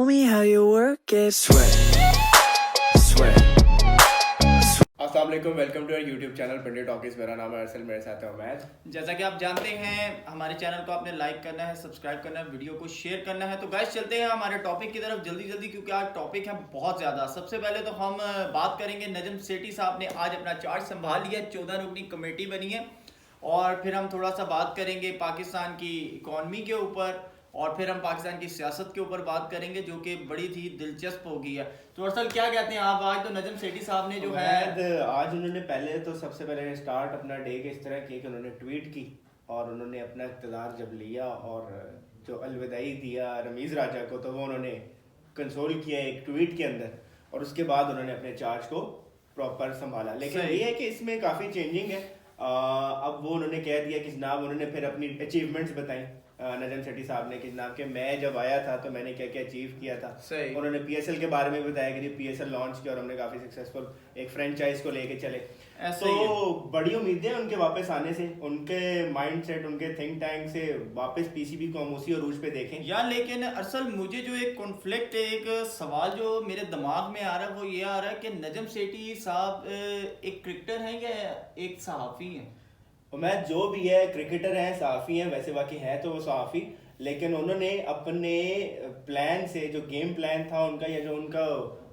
me how you work it. Sweat, sweat. अस्सलाम वालेकुम, welcome to our YouTube channel Pande Talkies. मेरा नाम है अरसल, मेरे साथ है उमैद। जैसा कि आप जानते हैं हमारे चैनल को आपने लाइक करना है, सब्सक्राइब करना है, वीडियो को शेयर करना है। तो गाइस चलते हैं हमारे टॉपिक की तरफ जल्दी जल्दी, क्योंकि आज टॉपिक है बहुत ज़्यादा। सबसे पहले तो हम बात करेंगे, नजम सेठी साहब ने आज अपना चार्ज संभाल लिया, 14 रुकनी कमेटी बनी है। और फिर हम थोड़ा सा बात करेंगे पाकिस्तान की इकॉनमी के ऊपर, और फिर हम पाकिस्तान की सियासत के ऊपर बात करेंगे, जो कि बड़ी थी दिलचस्प हो गई है। तो अरसल क्या कहते हैं आप? आज तो नजम सेठी साहब ने जो है आज उन्होंने पहले तो सबसे पहले स्टार्ट अपना डे के इस तरह किया कि उन्होंने ट्वीट की और उन्होंने अपना इक़्तिदार जब लिया और जो अलविदाई दिया रमीज़ राजा को, तो वो उन्होंने कंसोल किया एक ट्वीट के अंदर, और उसके बाद उन्होंने अपने चार्ज को प्रॉपर संभाला। लेकिन ये है कि इसमें काफ़ी चेंजिंग है। अब वो उन्होंने कह दिया कि जनाब, उन्होंने फिर अपनी अचीवमेंट्स बताई नजम सेठी साहब ने कि जनाब के मैं जब आया था तो मैंने क्या क्या अचीव किया था। उन्होंने पीएसएल के बारे में बताया कि पीएसएल लॉन्च किया और हमने काफ़ी सक्सेसफुल एक फ्रेंचाइज को लेके चले। तो बड़ी उम्मीदें हैं उनके वापस आने से, उनके माइंडसेट, उनके थिंक टैंक से वापस पीसीबी को हम उसी अरूज पे देखें यार। लेकिन अरसल मुझे जो एक कॉन्फ्लिक्ट, एक सवाल जो मेरे दिमाग में आ रहा है वो ये आ रहा है कि नजम सेठी साहब एक क्रिकेटर हैं या एक सहाफ़ी हैं? उमैद जो भी है, क्रिकेटर हैं, सहाफ़ी हैं, वैसे बाकी है तो वो सहाफ़ी, लेकिन उन्होंने अपने प्लान से, जो गेम प्लान था उनका या जो उनका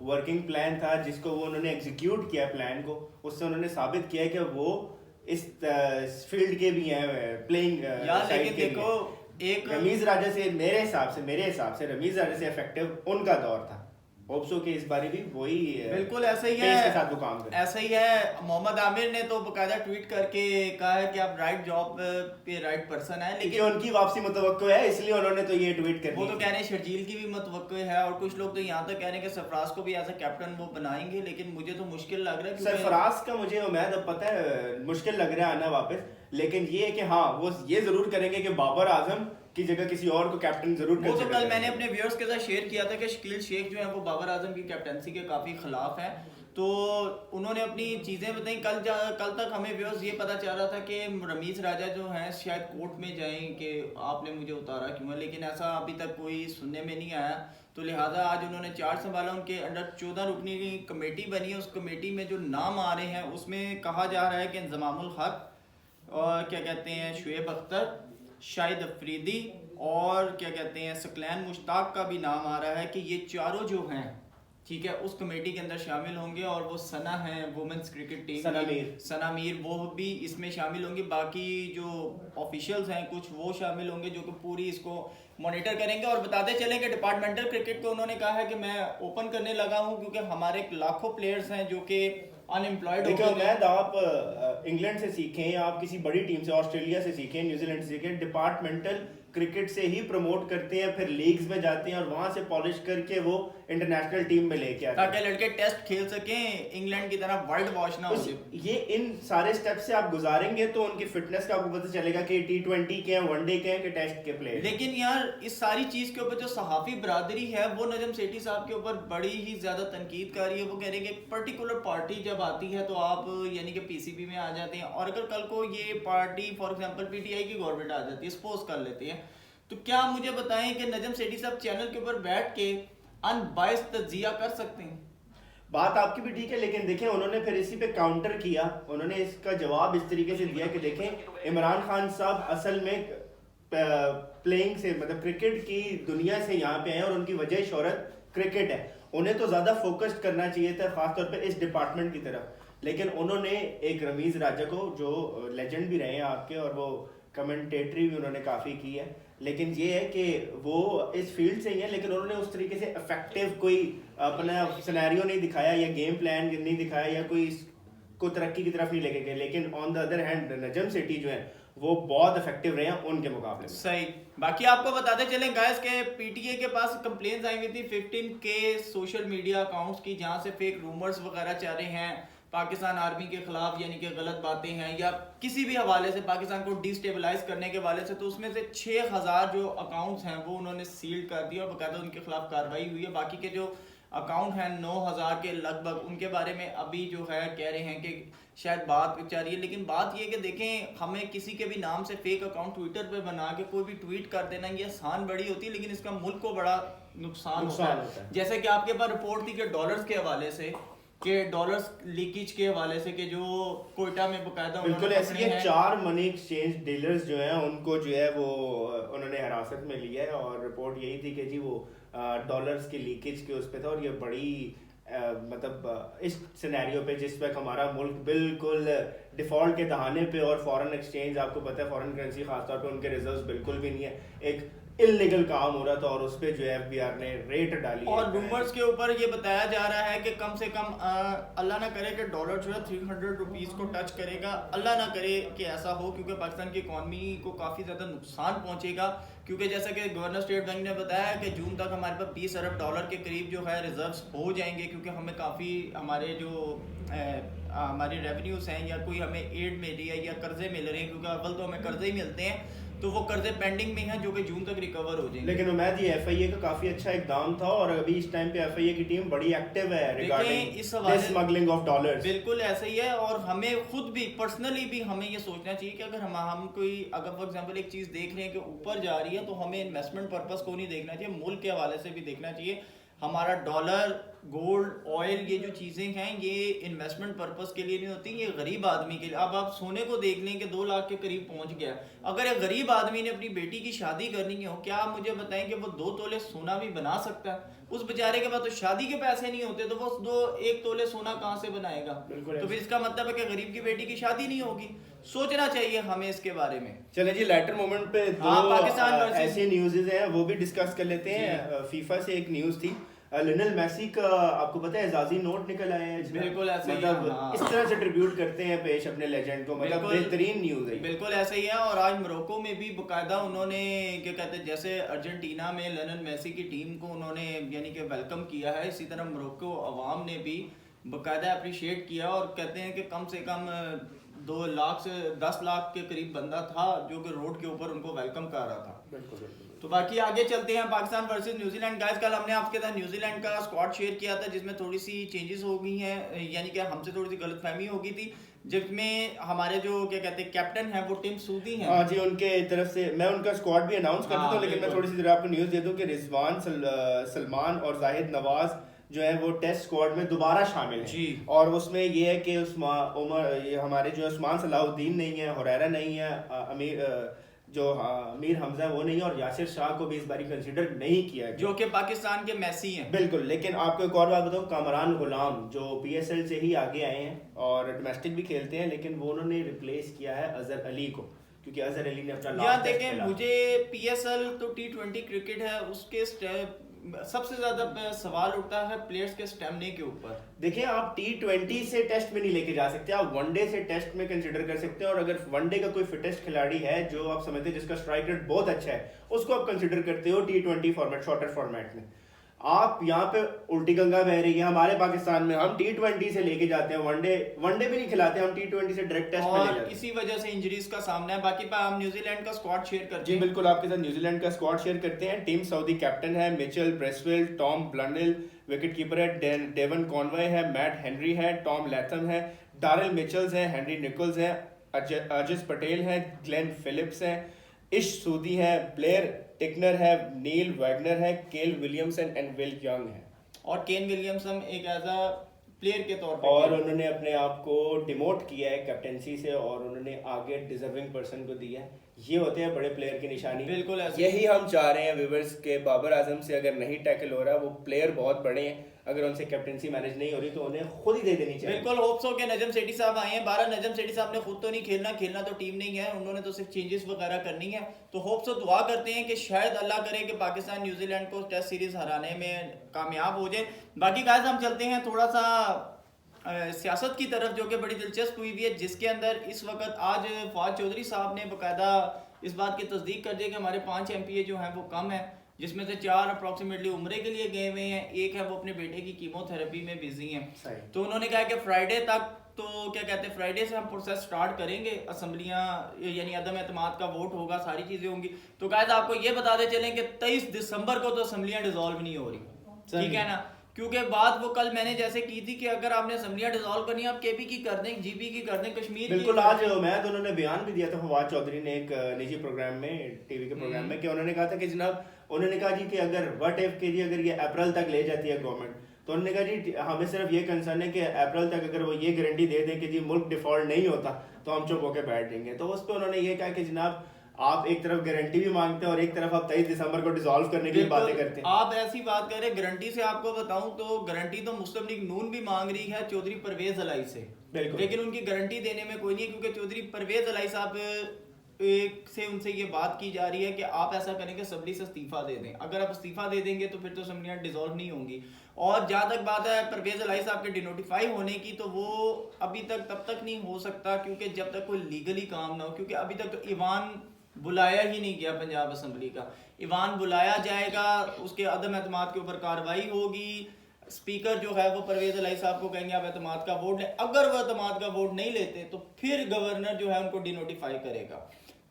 वर्किंग प्लान था जिसको वो उन्होंने एग्जीक्यूट किया प्लान को, उससे उन्होंने साबित किया कि वो इस फील्ड के भी हैं, प्लेइंग लेकिन देखो, एक रमीज़ राजा से मेरे हिसाब से रमीज़ राजा से इफेक्टिव उनका दौर था। होप्सो के इस बारे भी वही बिल्कुल ऐसा ही है, के साथ वो काम कर। ऐसा ही है। मोहम्मद आमिर ने तो बकायदा ट्वीट करके कहा है कि आप राइट जॉब पे राइट पर्सन है, लेकिन उनकी वापसी मुतवक्को है, इसलिए उन्होंने तो ये ट्वीट कर वो तो कह रहे हैं शर्जील की भी मुतवक्को है, और कुछ लोग तो यहाँ तक कह रहे हैं कि सरफराज को भी एज अ कैप्टन वो बनाएंगे। लेकिन मुझे तो मुश्किल लग रहा है सरफराज का, मुझे उम्मीद अब पता है मुश्किल लग रहा है आना वापस, लेकिन ये है कि हाँ वो ये जरूर करेंगे कि बाबर आजम की जगह किसी और को कैप्टन जरूर वो तो कल मैंने अपने व्यूअर्स के साथ शेयर किया था कि शकील शेख जो है वो बाबर आजम की कैप्टनसी के काफ़ी खिलाफ है। तो उन्होंने अपनी चीज़ें बताई। कल तक हमें व्यूअर्स ये पता चल रहा था कि रमीज़ राजा जो हैं शायद कोर्ट में जाएं कि आपने मुझे उतारा क्यों है, लेकिन ऐसा अभी तक कोई सुनने में नहीं आया। तो लिहाजा आज उन्होंने चार्ज संभाला, उनके अंडर 14 रुकनी कमेटी बनी है। उस कमेटी में जो नाम आ रहे हैं उसमें कहा जा रहा है कि इंज़मामुल हक, और क्या कहते हैं शुएब अख्तर, शाहिद अफरीदी, और क्या कहते हैं सकलैन मुश्ताक का भी नाम आ रहा है कि ये चारों जो हैं, ठीक है, उस कमेटी के अंदर शामिल होंगे। और वो सना है वुमेन्स क्रिकेट टीम, सना मीर, वो भी इसमें शामिल होंगी। बाकी जो ऑफिशियल्स हैं कुछ वो शामिल होंगे जो कि पूरी इसको मॉनिटर करेंगे। और बताते चलें कि डिपार्टमेंटल क्रिकेट को उन्होंने कहा है कि मैं ओपन करने लगा हूं, क्योंकि हमारे लाखों प्लेयर्स हैं जो कि अनएम्प्लॉयड हो गए हैं। आप इंग्लैंड से सीखें, आप किसी बड़ी टीम से, ऑस्ट्रेलिया से सीखें, न्यूजीलैंड से सीखें, डिपार्टमेंटल क्रिकेट से ही प्रमोट करते हैं, फिर लीग्स में जाते हैं और वहां से पॉलिश करके वो इंटरनेशनल टीम में लेके आते हैं ताकि लड़के टेस्ट खेल सकें, इंग्लैंड की तरह वर्ल्ड वॉच ना हो। ये इन सारे स्टेप से आप गुजारेंगे तो उनकी फिटनेस का आपको पता चलेगा कि T20 के हैं, वनडे के हैं, कि टेस्ट के प्लेयर। लेकिन यार इस सारी चीज के ऊपर जो सहाफी बरादरी है वो नजम सेठी साहब के ऊपर बड़ी ही ज्यादा तनकीद कर रही है। वो कह रहे हैं कि एक पर्टिकुलर पार्टी जब आती है तो आप यानी कि पीसीबी में आ जाते हैं, और अगर कल को ये पार्टी फॉर एग्जांपल पीटीआई की गवर्नमेंट आ जाती है, सपोज कर लेते हैं, तो क्या मुझे बताएं कि नजम सेठी साहब चैनल के ऊपर बैठ के अनबायस्ड तज्जिया कर सकते हैं? बात आपकी भी ठीक है, लेकिन देखें उन्होंने फिर इसी पे काउंटर किया। उन्होंने इसका जवाब इस तरीके से दिया कि देखें इमरान खान साहब असल में प्लेइंग से, मतलब क्रिकेट की दुनिया से यहाँ पे आए और उनकी वजह शोहरत क्रिकेट है। उन्हें तो ज़्यादा फोकस्ड करना चाहिए था, खासतौर पे इस डिपार्टमेंट की तरफ। लेकिन उन्होंने एक रमीज़ राजा को, जो लेजेंड भी रहे हैं आपके और वो कमेंटेटरी भी उन्होंने काफ़ी की है, लेकिन ये है कि वो इस फील्ड से ही है, लेकिन उन्होंने उस तरीके से इफेक्टिव कोई अपना सिनेरियो नहीं दिखाया या गेम प्लान नहीं दिखाया या कोई को तरक्की की तरफ नहीं लेके गए। लेकिन on the other hand Najam Sethi जो है वो बहुत इफेक्टिव रहे हैं उनके मुकाबले में। सही। बाकी आपको बताते चले गाइस के पीटीए के पास कंप्लेंट्स आई हुई थी 15K सोशल मीडिया अकाउंट्स की, जहां से फेक रूमर्स वगैरह चल रहे हैं पाकिस्तान आर्मी के खिलाफ, यानी कि गलत बातें हैं या किसी भी हवाले से पाकिस्तान को डिस्टेबलाइज करने के हवाले से। तो उसमें से 6000 जो अकाउंट्स हैं वो उन्होंने सील कर दिया और बाकायदा उनके खिलाफ कार्रवाई हुई है। बाकी के जो अकाउंट हैं 9,000 के लगभग, उनके बारे में अभी जो है कह रहे हैं कि शायद बात चल रही है। लेकिन बात ये कि देखें, हमें किसी के भी नाम से फेक अकाउंट ट्विटर पे बना के कोई भी ट्वीट कर देना, ये आसान बड़ी होती है, लेकिन इसका मुल्क को बड़ा नुकसान होता है। जैसे कि आपके पास रिपोर्ट थी कि डॉलर्स के हवाले से, कि डॉलर्स लीकेज के हवाले से, कि जो कोयटा में बकायदा बिल्कुल ऐसी है, 4 मनी एक्सचेंज डीलर्स जो हैं उनको जो है वो उन्होंने हिरासत में लिया है, और रिपोर्ट यही थी कि जी वो डॉलर्स के लीकेज के उस पे था। और ये बड़ी मतलब इस सिनेरियो पे जिस वक्त हमारा मुल्क बिल्कुल डिफॉल्ट के दहाने पे, और फॉरेन एक्सचेंज आपको पता है फॉरेन करेंसी खासतौर पे उनके रिजर्व्स बिल्कुल भी नहीं है, एक इलीगल काम हो रहा था, और उस पे जो है एफबीआर ने रेट डाली और रूमर्स के ऊपर ये बताया जा रहा है कि कम से कम अल्लाह ना करे कि डॉलर जो है 300 रुपीस को टच करेगा, अल्लाह ना करे कि ऐसा हो, क्योंकि पाकिस्तान की इकॉनमी को काफ़ी ज़्यादा नुकसान पहुंचेगा। क्योंकि जैसा कि गवर्नर स्टेट बैंक ने बताया कि जून तक हमारे पास 20 अरब डॉलर के करीब जो है रिजर्व्स हो जाएंगे, क्योंकि हमें काफ़ी हमारे जो हमारे रेवेन्यूज हैं या कोई हमें एड मिल रही है या कर्जे मिल रहे हैं, क्योंकि अव्वल तो हमें कर्जे ही मिलते हैं, तो वो कर्जे पेंडिंग में हैं जो कि जून तक रिकवर हो जाएंगे। लेकिन उम्मीद ये एफआईए का काफी अच्छा इकदाम था, और अभी इस टाइम पे एफआईए की टीम बड़ी एक्टिव है रिगार्डिंग इस स्मगलिंग ऑफ डॉलर्स। बिल्कुल ऐसा ही है, और हमें खुद भी पर्सनली भी हमें ये सोचना चाहिए कि अगर हम कोई अगर फॉर एग्जांपल एक चीज देख रहे हैं कि ऊपर जा रही है, तो हमें इन्वेस्टमेंट पर्पस को नहीं देखना चाहिए, मुल्क के हवाले से भी देखना चाहिए। हमारा डॉलर, गोल्ड, ऑयल, ये जो चीज़ें हैं ये इन्वेस्टमेंट पर्पस के लिए नहीं होती, ये गरीब आदमी के लिए। अब आप सोने को देख लें कि 2 लाख के करीब पहुंच गया। अगर एक गरीब आदमी ने अपनी बेटी की शादी करनी हो, क्या आप मुझे बताएं कि वो 2 तोले सोना भी बना सकता है? उस बेचारे के पास तो शादी के पैसे नहीं होते, तो वो 1 तोले सोना कहाँ से बनाएगा? तो फिर इसका मतलब है कि गरीब की बेटी की शादी नहीं होगी। सोचना चाहिए हमें इसके बारे में। चले जी, लेटर मोमेंट पे पाकिस्तान ऐसे न्यूज़ हैं वो भी डिस्कस कर लेते हैं। फीफा से एक न्यूज़ थी, लियोनेल मेसी का आपको पता है एजाजी नोट निकल आए हैं, बिल्कुल ऐसे मतलब हाँ। इस तरह से ट्रिब्यूट करते हैं पेश अपने लेजेंड को, मतलब बेहतरीन न्यूज़ है। बिल्कुल ऐसे ही है। और आज मोरक्को में भी बकायदा उन्होंने क्या कहते हैं, जैसे अर्जेंटीना में लियोनेल मेसी की टीम को उन्होंने यानी कि वेलकम किया है, इसी तरह मोरक्को अवाम ने भी बकायदा अप्रिशिएट किया, और कहते हैं कि कम से कम 2 लाख से 10 लाख के करीब बंदा था जो कि रोड के ऊपर उनको वेलकम कर रहा था। बिल्कुल। तो बाकी आगे चलते हैं, पाकिस्तान वर्सेस न्यूजीलैंड। गाइस कल हमने आपके साथ न्यूजीलैंड का स्क्वाड शेयर किया था, जिसमें थोड़ी सी चेंजेस हो गई हैं, यानी कि हमसे थोड़ी सी गलतफहमी हो गई थी, जिसमें हमारे जो क्या कहते हैं कैप्टन है वो टिम सूदी हैं। हाँ जी, उनके तरफ से मैं उनका स्क्वाड भी अनाउंस कर देता हूँ, लेकिन मैं थोड़ी सी जरा आपको न्यूज़ दे दूँ कि रिजवान सलमान और जाहिद नवाज जो है वो टेस्ट स्क्वाड में दोबारा शामिल हैं जी। और उसमें ये है कि ये हमारे जो उस्मान सलाहुद्दीन नहीं है, हुरैरा नहीं है, अमीर हमजा वो नहीं है, और यासिर शाह को भी इस बारी कंसीडर नहीं किया गया, जो कि पाकिस्तान के मेसी हैं। बिल्कुल। लेकिन आपको एक और बात बताऊं, कामरान गुलाम जो पीएसएल से ही आगे आए हैं और डोमेस्टिक भी खेलते हैं, लेकिन वो उन्होंने रिप्लेस किया है अजहर अली को, क्योंकि अजहर अली ने अपना यहाँ देखें, मुझे पीएसएल तो T20 क्रिकेट है, उसके सबसे ज्यादा सवाल उठता है प्लेयर्स के स्टेमिना के ऊपर। देखिए, आप T20 से टेस्ट में नहीं लेके जा सकते, आप वनडे से टेस्ट में कंसीडर कर सकते हैं, और अगर वनडे का कोई फिटेस्ट खिलाड़ी है जो आप समझते हैं जिसका स्ट्राइक रेट बहुत अच्छा है, उसको आप कंसीडर करते हो T20 फॉर्मेट, शॉर्टर फॉर्मेट में। आप यहाँ पे उल्टी गंगा बह रही है हमारे पाकिस्तान में, हम T20 से लेके जाते हैं, वनडे भी नहीं खिलाते, हम T20 से डायरेक्ट टेस्ट में ले जाते हैं। इसी वजह से इंजरीज का सामना है। बाकी हम न्यूजीलैंड का स्क्वाड शेयर करते हैं। जी बिल्कुल, आपके साथ न्यूजीलैंड का स्क्वाड शेयर करते हैं। टीम सऊदी कैप्टन है Mitchell Bracewell, Tom Blundell wicket keeper है, डेवन कॉनवे है, मैट हेनरी है, टॉम लैथम है, डारेल मिचेल्स है, हेनरी निकोल्स है, अजिज पटेल है, ग्लेन फिलिप्स है, इश सूदी है, ब्लेयर टिकनर है, नील वैगनर है, केल विलियमसन एंड विल यंग है। और केन विलियमसन एक एज अ प्लेयर के तौर पर, और उन्होंने अपने आप को डिमोट किया है कैप्टेंसी से, और उन्होंने आगे डिजर्विंग पर्सन को दिया है। ये होते हैं बड़े प्लेयर की निशानी। बिल्कुल ऐसे यही हम चाह रहे हैं व्यूअर्स के बाबर आजम से अगर नहीं टैकल हो रहा, वो प्लेयर बहुत बड़े हैं, अगर उनसे कैप्टेंसी मैनेज नहीं हो रही तो उन्हें खुद ही दे देनी चाहिए। बिल्कुल होप्स हो के नजम सेठी साहब आए हैं। 12 नजम सेठी साहब ने खुद तो नहीं खेलना तो टीम नहीं है, उन्होंने तो सिर्फ चेंजेस वगैरह करनी है। तो होप्स हो, दुआ करते हैं कि शायद अल्लाह करे कि पाकिस्तान न्यूजीलैंड को टेस्ट सीरीज हराने में कामयाब हो जाए। बाकी गाइस हम चलते हैं थोड़ा सा सियासत की तरफ, जो कि बड़ी दिलचस्प हुई है, जिसके अंदर इस वक्त आज फवाद चौधरी साहब ने बाकायदा इस बात की तस्दीक कर दी कि हमारे 5 MPA जो हैं वो कम है, जिसमें से 4 अप्रॉक्सीमेटली उम्रे के लिए गए हुए हैं, एक है वो अपने बेटे की कीमोथेरेपी में बिजी हैं। तो उन्होंने कहा कि फ्राइडे तक, तो क्या कहते हैं, फ्राइडे से हम प्रोसेस स्टार्ट करेंगे, असम्बलियाँ यानी अदम एतमाद का वोट होगा, सारी चीज़ें होंगी। तो गाइस आपको ये बताते चलें कि 23 दिसंबर को तो असम्बलियाँ डिसॉल्व नहीं हो रही, ठीक है ना। क्योंकि बात वो कल मैंने जैसे की थी कि अगर आपने असम्बलियां डिसॉल्व करनी है आप केपी की कर दें, जीपी की कर दें, कश्मीर की बिल्कुल। कर आज दें। मैं उन्होंने बयान भी दिया था फवाद चौधरी ने एक निजी प्रोग्राम में, टीवी के प्रोग्राम में, कि उन्होंने कहा था कि जनाब, उन्होंने कहा जी कि अगर व्हाट इफ के जी अगर ये अप्रैल तक ले जाती है गवर्नमेंट, तो उन्होंने कहा जी हमें सिर्फ ये कंसर्न है कि अप्रैल तक अगर वो ये गारंटी दे दें कि जी मुल्क डिफॉल्ट नहीं होता तो हम चुप होकर बैठ जाएंगे। तो उस पर उन्होंने ये कहा कि जनाब आप एक तरफ गारंटी भी मांगते हैं और एक तरफ आप 23 दिसंबर को डिसॉल्व करने की बातें करते हैं। आप ऐसी बात कर रहे हैं गारंटी से, आपको बताऊं तो गारंटी तो मुस्लिम लीग नून भी मांग रही है चौधरी परवेज अलाई से, लेकिन उनकी गारंटी देने में कोई नहीं है, क्योंकि चौधरी परवेज अलाई साहब से उनसे ये बात की जा रही है कि आप ऐसा करें कि असम्बली से इस्तीफा दे दें। अगर आप इस्तीफा दे देंगे तो फिर तो असम्बलियां डिसॉल्व नहीं होंगी। और जहाँ तक बात है परवेज अलाई साहब के डिनोटिफाई होने की, तो वो अभी तक तब तक नहीं हो सकता क्योंकि जब तक कोई लीगली काम ना हो, क्योंकि अभी तक तो ईवान बुलाया ही नहीं गया पंजाब असम्बली का। ईवान बुलाया जाएगा, उसके अदम एतमाद के ऊपर कार्रवाई होगी, स्पीकर जो है वो परवेज अलाई साहब को कहेंगे आप एतमाद का वोट लें, अगर वो एतमाद का वोट नहीं लेते तो फिर गवर्नर जो है उनको डिनोटिफाई करेगा।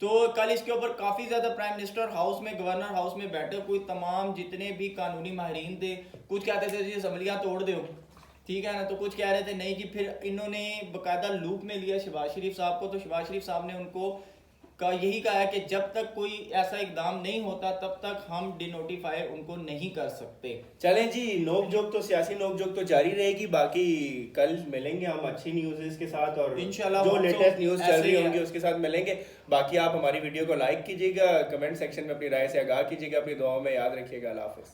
तो कल इसके ऊपर काफ़ी ज़्यादा प्राइम मिनिस्टर हाउस में, गवर्नर हाउस में बैठे कोई तमाम जितने भी कानूनी माहिरीन थे, कुछ कहते थे जी असम्बलियाँ तोड़ दो, ठीक है ना, तो कुछ कह रहे थे नहीं जी। फिर इन्होंने बाकायदा लूप में लिया शहबाज शरीफ साहब को, तो शहबाज शरीफ साहब ने उनको का यही कहा है कि जब तक कोई ऐसा इकदाम नहीं होता तब तक हम डिनोटिफाई उनको नहीं कर सकते। चलें जी, नोकझोंक तो सियासी नोकझोंक तो जारी रहेगी, बाकी कल मिलेंगे हम अच्छी न्यूज़ के साथ और इंशाल्लाह जो लेटेस्ट न्यूज़ चल रही ऐसे ही होंगी उसके साथ मिलेंगे। बाकी आप हमारी वीडियो को लाइक कीजिएगा, कमेंट सेक्शन में अपनी राय से आगाह कीजिएगा, अपनी दुआओं में याद रखिएगा। अल्लाह हाफिज़।